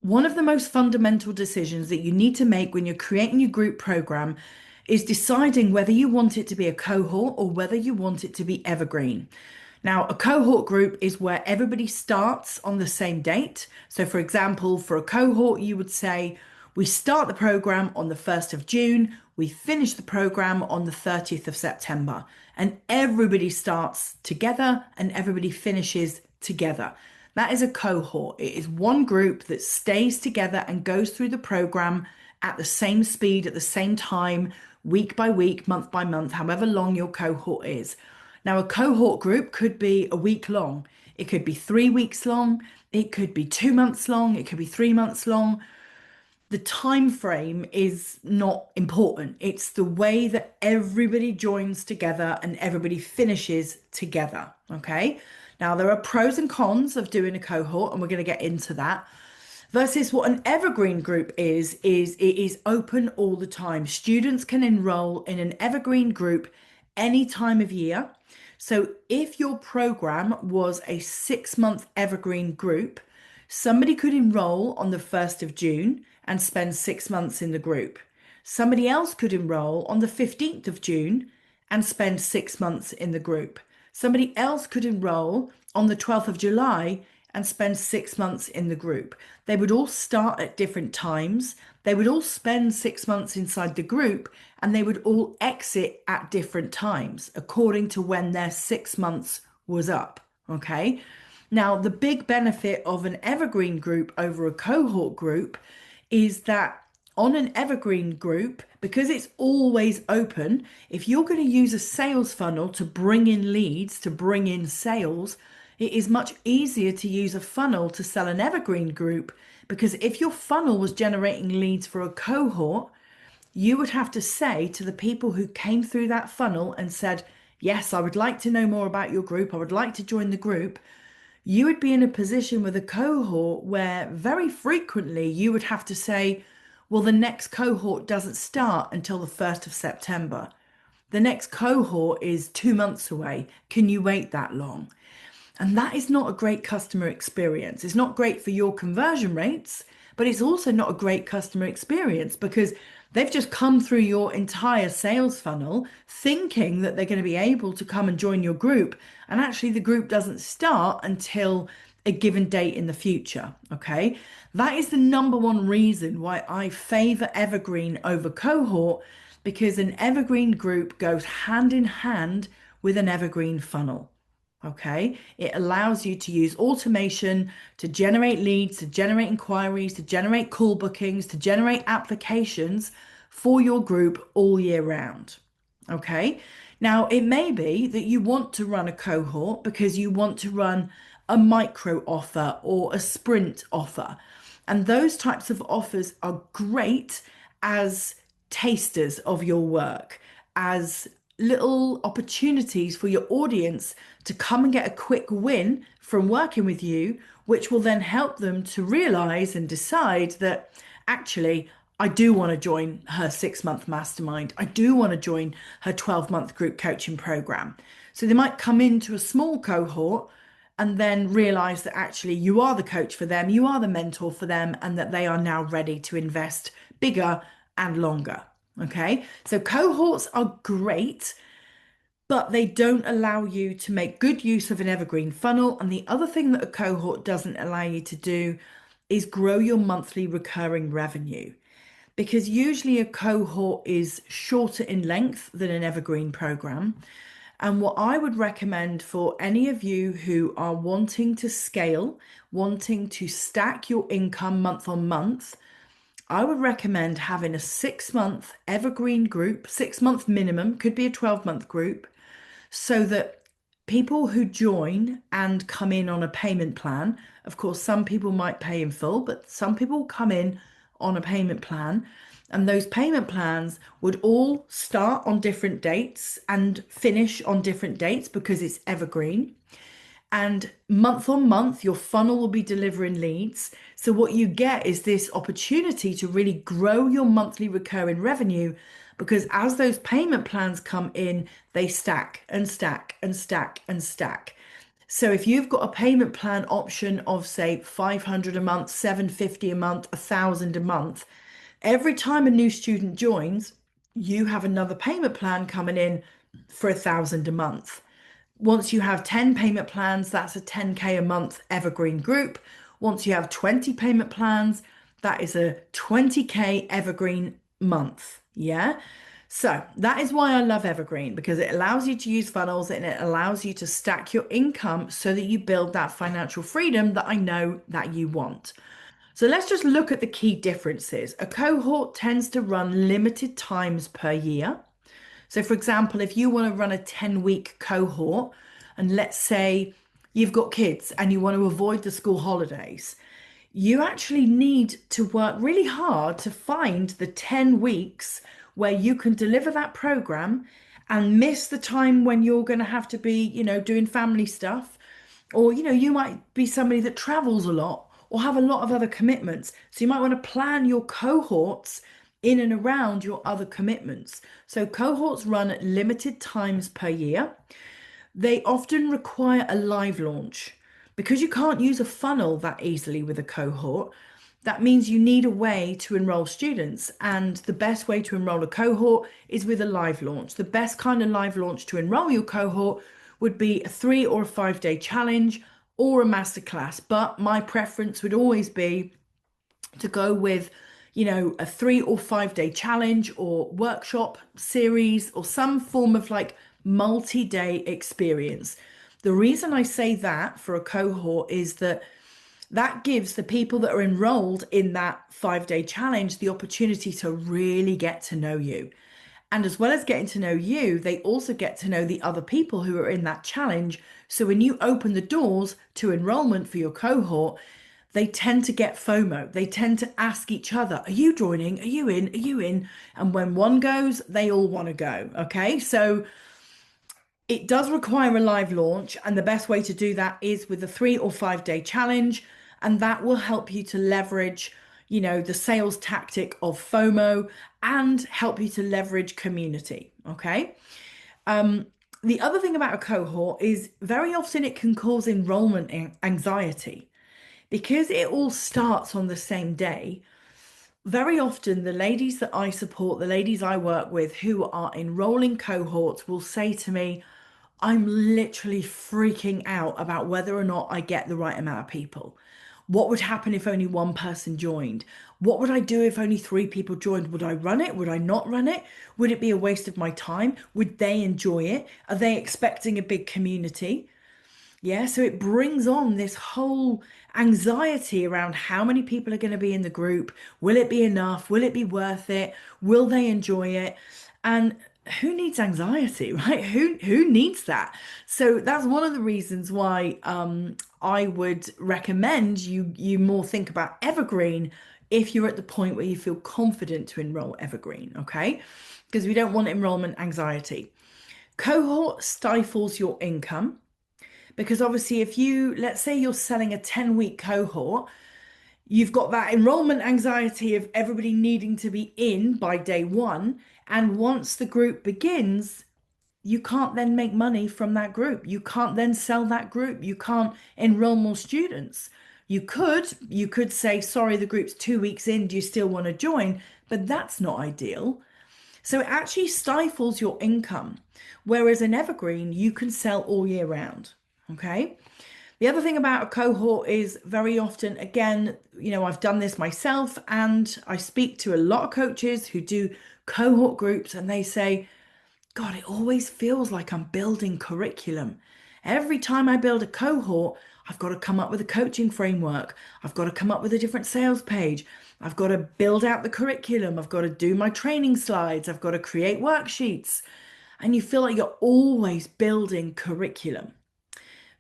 One of the most fundamental decisions that you need to make when you're creating your group program is deciding whether you want it to be a cohort or whether you want it to be evergreen. Now, a cohort group is where everybody starts on the same date. So, for example, for a cohort, you would say, we start the program on the 1st of June, we finish the program on the 30th of September, and everybody starts together and everybody finishes together. That is a cohort. It is one group that stays together and goes through the program at the same speed, at the same time, week by week, month by month, however long your cohort is. Now, a cohort group could be a week long. It could be 3 weeks long. It could be 2 months long. It could be 3 months long. The time frame is not important. It's the way that everybody joins together and everybody finishes together. Okay. Now, there are pros and cons of doing a cohort, and we're going to get into that. Versus what an evergreen group is it is open all the time. Students can enroll in an evergreen group any time of year. So if your program was a 6 month evergreen group, somebody could enroll on the 1st of June and spend 6 months in the group. Somebody else could enroll on the 15th of June and spend 6 months in the group. Somebody else could enroll on the 12th of July and spend 6 months in the group. They would all start at different times. They would all spend 6 months inside the group, and they would all exit at different times according to when their 6 months was up. Okay. Now, the big benefit of an evergreen group over a cohort group is that on an evergreen group, because it's always open, if you're going to use a sales funnel to bring in leads, to bring in sales, it is much easier to use a funnel to sell an evergreen group, because if your funnel was generating leads for a cohort, you would have to say to the people who came through that funnel and said, yes, I would like to know more about your group, I would like to join the group. You would be in a position with a cohort where very frequently you would have to say, well, the next cohort doesn't start until the 1st of September. The next cohort is 2 months away. Can you wait that long? And that is not a great customer experience. It's not great for your conversion rates, but it's also not a great customer experience because they've just come through your entire sales funnel thinking that they're going to be able to come and join your group. And actually, the group doesn't start until a given date in the future. Okay. That is the number one reason why I favor evergreen over cohort, because an evergreen group goes hand in hand with an evergreen funnel. Okay, it allows you to use automation to generate leads, to generate inquiries, to generate call bookings, to generate applications for your group all year round. Okay, now it may be that you want to run a cohort because you want to run a micro offer or a sprint offer. And those types of offers are great as tasters of your work, as little opportunities for your audience to come and get a quick win from working with you, which will then help them to realize and decide that actually, I do want to join her 6 month mastermind. I do want to join her 12-month group coaching program. So they might come into a small cohort and then realize that actually you are the coach for them, you are the mentor for them, and that they are now ready to invest bigger and longer. Okay, so cohorts are great, but they don't allow you to make good use of an evergreen funnel. And the other thing that a cohort doesn't allow you to do is grow your monthly recurring revenue, because usually a cohort is shorter in length than an evergreen program. And what I would recommend for any of you who are wanting to scale, wanting to stack your income month on month, I would recommend having a 6 month evergreen group, 6 month minimum, could be a 12-month group, so that people who join and come in on a payment plan, of course, some people might pay in full, but some people come in on a payment plan. And those payment plans would all start on different dates and finish on different dates because it's evergreen. And month on month, your funnel will be delivering leads. So what you get is this opportunity to really grow your monthly recurring revenue, because as those payment plans come in, they stack and stack and stack and stack. So if you've got a payment plan option of say 500 a month, 750 a month, 1,000 a month, every time a new student joins, you have another payment plan coming in for 1,000 a month. Once you have 10 payment plans, that's a 10K a month evergreen group. Once you have 20 payment plans, that is a 20K evergreen month. Yeah. So that is why I love Evergreen because it allows you to use funnels and it allows you to stack your income so that you build that financial freedom that I know that you want. So let's just look at the key differences. A cohort tends to run limited times per year. So, for example, if you want to run a 10-week cohort, and let's say you've got kids and you want to avoid the school holidays, you actually need to work really hard to find the 10 weeks where you can deliver that program and miss the time when you're going to have to be, doing family stuff. Or, you might be somebody that travels a lot or have a lot of other commitments. So you might want to plan your cohorts in and around your other commitments. So cohorts run at limited times per year. They often require a live launch. Because you can't use a funnel that easily with a cohort, that means you need a way to enroll students. And the best way to enroll a cohort is with a live launch. The best kind of live launch to enroll your cohort would be a 3 or 5 day challenge or a masterclass. But my preference would always be to go with, a 3 or 5 day challenge or workshop series or some form of like multi-day experience. The reason I say that for a cohort is that gives the people that are enrolled in that 5 day challenge the opportunity to really get to know you. And as well as getting to know you, they also get to know the other people who are in that challenge. So when you open the doors to enrollment for your cohort, they tend to get FOMO. They tend to ask each other, are you joining? Are you in? Are you in? And when one goes, they all want to go. Okay. So it does require a live launch, and the best way to do that is with a 3 or 5 day challenge, and that will help you to leverage, the sales tactic of FOMO and help you to leverage community. Okay. The other thing about a cohort is very often it can cause enrollment anxiety because it all starts on the same day. Very often, the ladies that I support, the ladies I work with who are enrolling cohorts will say to me, I'm literally freaking out about whether or not I get the right amount of people. What would happen if only one person joined? What would I do if only 3 people joined? Would I run it? Would I not run it? Would it be a waste of my time? Would they enjoy it? Are they expecting a big community? Yeah, so it brings on this whole anxiety around how many people are going to be in the group. Will it be enough? Will it be worth it? Will they enjoy it? And who needs anxiety, right? Who needs that? So that's one of the reasons why I would recommend you more think about Evergreen if you're at the point where you feel confident to enroll Evergreen, okay? Because we don't want enrollment anxiety. Cohort stifles your income. Because obviously, if let's say you're selling a 10-week cohort, you've got that enrollment anxiety of everybody needing to be in by day one. And once the group begins, you can't then make money from that group. You can't then sell that group. You can't enroll more students. You could say, sorry, the group's 2 weeks in. Do you still want to join? But that's not ideal. So it actually stifles your income. Whereas in Evergreen, you can sell all year round. Okay. The other thing about a cohort is very often, again, I've done this myself and I speak to a lot of coaches who do cohort groups and they say, God, it always feels like I'm building curriculum. Every time I build a cohort, I've got to come up with a coaching framework. I've got to come up with a different sales page. I've got to build out the curriculum. I've got to do my training slides. I've got to create worksheets. And you feel like you're always building curriculum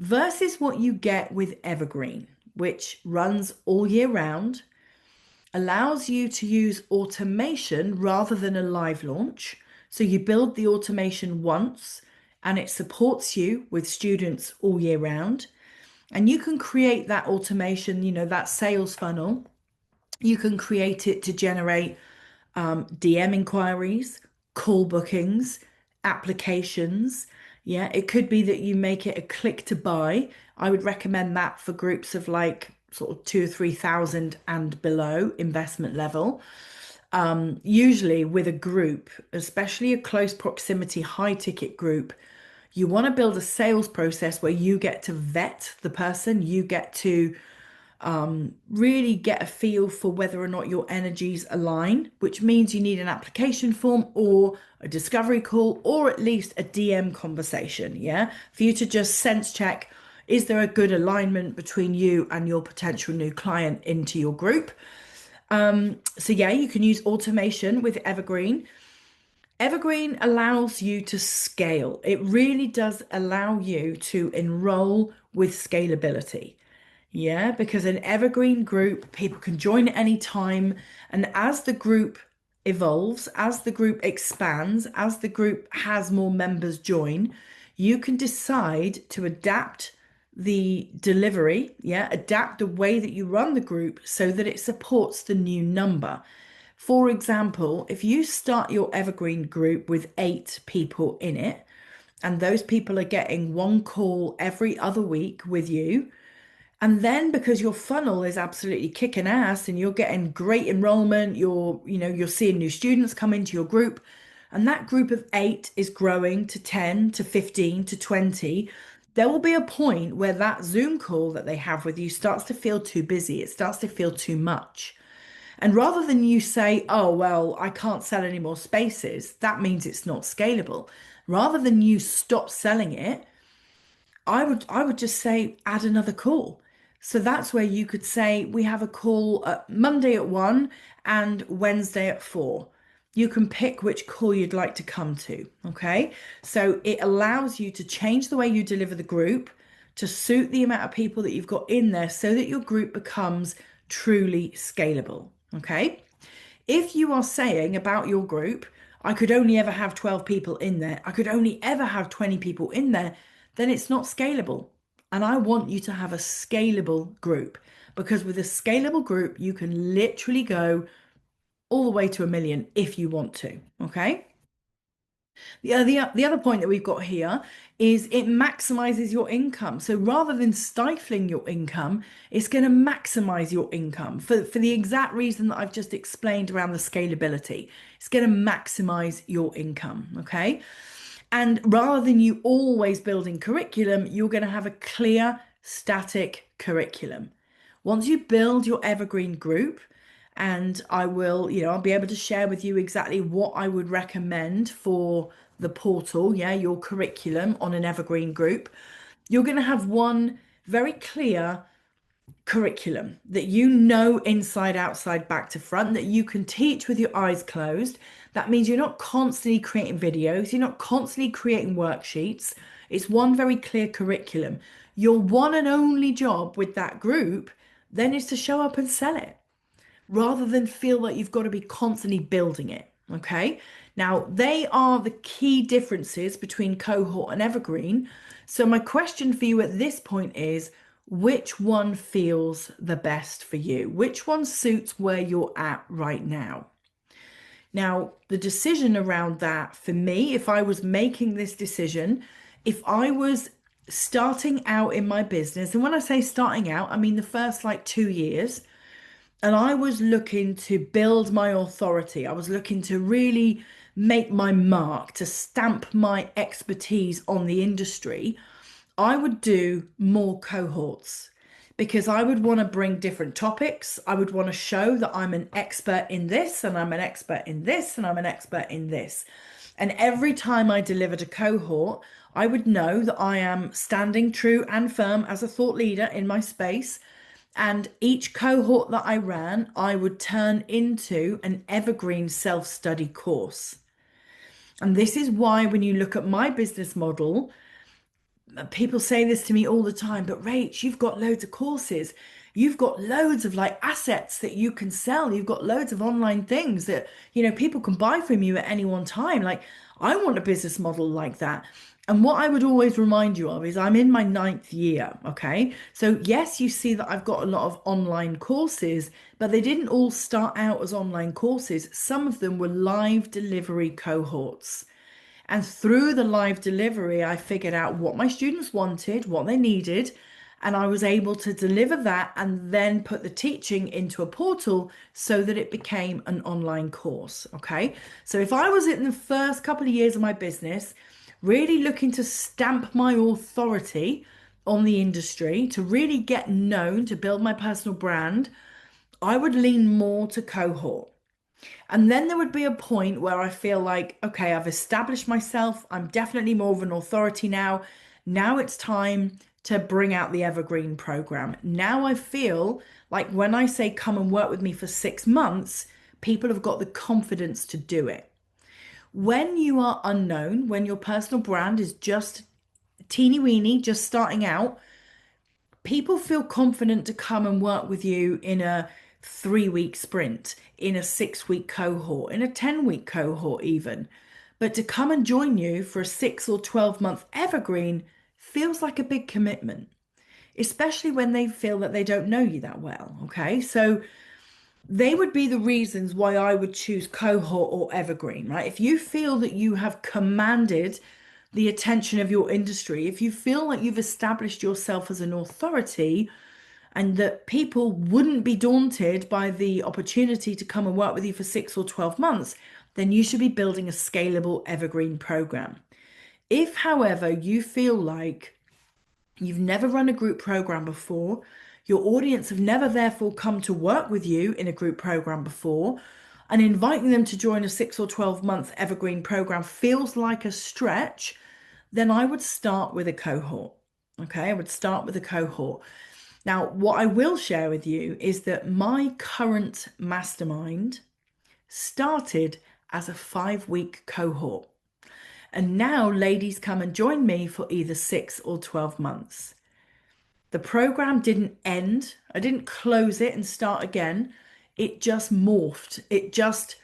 versus what you get with Evergreen, which runs all year round, allows you to use automation rather than a live launch. So you build the automation once and it supports you with students all year round. And you can create that automation, that sales funnel. You can create it to generate DM inquiries, call bookings, applications, Yeah, it could be that you make it a click to buy. I would recommend that for groups of like sort of 2 or 3 thousand and below investment level. Usually with a group, especially a close proximity, high ticket group, you want to build a sales process where you get to vet the person, you get to really get a feel for whether or not your energies align, which means you need an application form or a discovery call or at least a DM conversation, yeah? For you to just sense check, is there a good alignment between you and your potential new client into your group? So yeah, you can use automation with Evergreen. Evergreen allows you to scale. It really does allow you to enroll with scalability. Yeah, because an evergreen group, people can join at any time. And as the group evolves, as the group expands, as the group has more members join, you can decide to adapt the delivery, yeah, adapt the way that you run the group so that it supports the new number. For example, if you start your evergreen group with 8 people in it, and those people are getting one call every other week with you, and then because your funnel is absolutely kicking ass and you're getting great enrollment, you're seeing new students come into your group, and that group of 8 is growing to 10 to 15 to 20, there will be a point where that Zoom call that they have with you starts to feel too busy. It starts to feel too much. And rather than you say, oh, well, I can't sell any more spaces, that means it's not scalable. Rather than you stop selling it, I would just say add another call. So that's where you could say we have a call Monday at 1 and Wednesday at 4. You can pick which call you'd like to come to. Okay. So it allows you to change the way you deliver the group to suit the amount of people that you've got in there so that your group becomes truly scalable. Okay. If you are saying about your group, I could only ever have 12 people in there, I could only ever have 20 people in there, then it's not scalable. And I want you to have a scalable group because with a scalable group, you can literally go all the way to 1 million if you want to. Okay. The other point that we've got here is it maximizes your income. So rather than stifling your income, it's going to maximize your income for the exact reason that I've just explained around the scalability. It's going to maximize your income. Okay. And rather than you always building curriculum, you're going to have a clear, static curriculum. Once you build your evergreen group, and I'll be able to share with you exactly what I would recommend for the portal, yeah, your curriculum on an evergreen group. You're going to have one very clear curriculum that you know inside, outside, back to front, that you can teach with your eyes closed. That means you're not constantly creating videos, you're not constantly creating worksheets. It's one very clear curriculum. Your one and only job with that group then is to show up and sell it rather than feel like you've got to be constantly building it. Okay. Now, they are the key differences between Cohort and Evergreen. So, my question for you at this point is which one feels the best for you? Which one suits where you're at right now? Now, the decision around that for me, if I was making this decision, if I was starting out in my business, and when I say starting out, I mean the first like 2 years, and I was looking to build my authority. I was looking to really make my mark, to stamp my expertise on the industry. I would do more cohorts because I would want to bring different topics. I would want to show that I'm an expert in this, and I'm an expert in this, and I'm an expert in this. And every time I delivered a cohort, I would know that I am standing true and firm as a thought leader in my space. And each cohort that I ran, I would turn into an evergreen self-study course. And this is why, when you look at my business model, people say this to me all the time, but Rach, you've got loads of courses. You've got loads of like assets that you can sell. You've got loads of online things that, people can buy from you at any one time. Like, I want a business model like that. And what I would always remind you of is I'm in my 9th year. Okay. So, yes, you see that I've got a lot of online courses, but they didn't all start out as online courses. Some of them were live delivery cohorts. And through the live delivery, I figured out what my students wanted, what they needed, and I was able to deliver that and then put the teaching into a portal so that it became an online course. Okay. So if I was in the first couple of years of my business, really looking to stamp my authority on the industry, to really get known, to build my personal brand, I would lean more to cohort. And then there would be a point where I feel like, okay, I've established myself. I'm definitely more of an authority now. Now it's time to bring out the Evergreen program. Now I feel like when I say come and work with me for 6 months, people have got the confidence to do it. When you are unknown, when your personal brand is just teeny weeny, just starting out, people feel confident to come and work with you in a 3 week sprint, in a 6 week cohort, in a 10 week cohort, even. But to come and join you for a 6 or 12 month evergreen feels like a big commitment, especially when they feel that they don't know you that well. Okay. So they would be the reasons why I would choose cohort or evergreen, right? If you feel that you have commanded the attention of your industry, if you feel like you've established yourself as an authority and that people wouldn't be daunted by the opportunity to come and work with you for 6 or 12 months, then you should be building a scalable evergreen program. If, however, you feel like you've never run a group program before, your audience have never therefore come to work with you in a group program before, and inviting them to join a 6 or 12 month evergreen program feels like a stretch, then I would start with a cohort. Okay, I would start with a cohort. Now, what I will share with you is that my current mastermind started as a 5 week cohort. And now ladies come and join me for either 6 or 12 months. The program didn't end. I didn't close it and start again. It just morphed. It just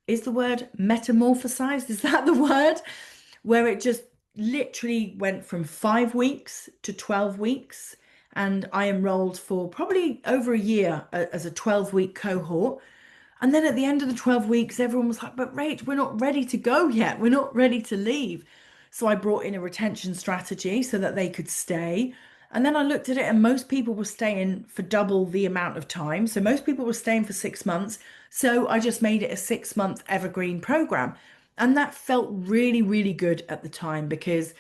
is the word metamorphosized. Is that the word? Where it just literally went from 5 weeks to 12 weeks. And I enrolled for probably over a year as a 12 week cohort. And then at the end of the 12 weeks, everyone was like, but Rach, we're not ready to go yet. We're not ready to leave. So I brought in a retention strategy so that they could stay. And then I looked at it, and most people were staying for double the amount of time. So most people were staying for 6 months. So I just made it a 6 month evergreen program. And that felt really, really good at the time because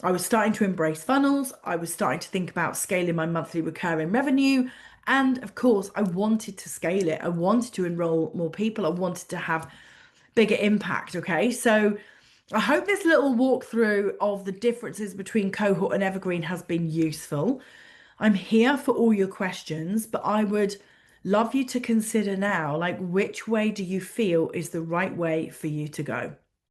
I was starting to embrace funnels. I was starting to think about scaling my monthly recurring revenue. And of course, I wanted to scale it. I wanted to enroll more people. I wanted to have bigger impact. Okay. So I hope this little walkthrough of the differences between cohort and evergreen has been useful. I'm here for all your questions, but I would love you to consider now, like, which way do you feel is the right way for you to go?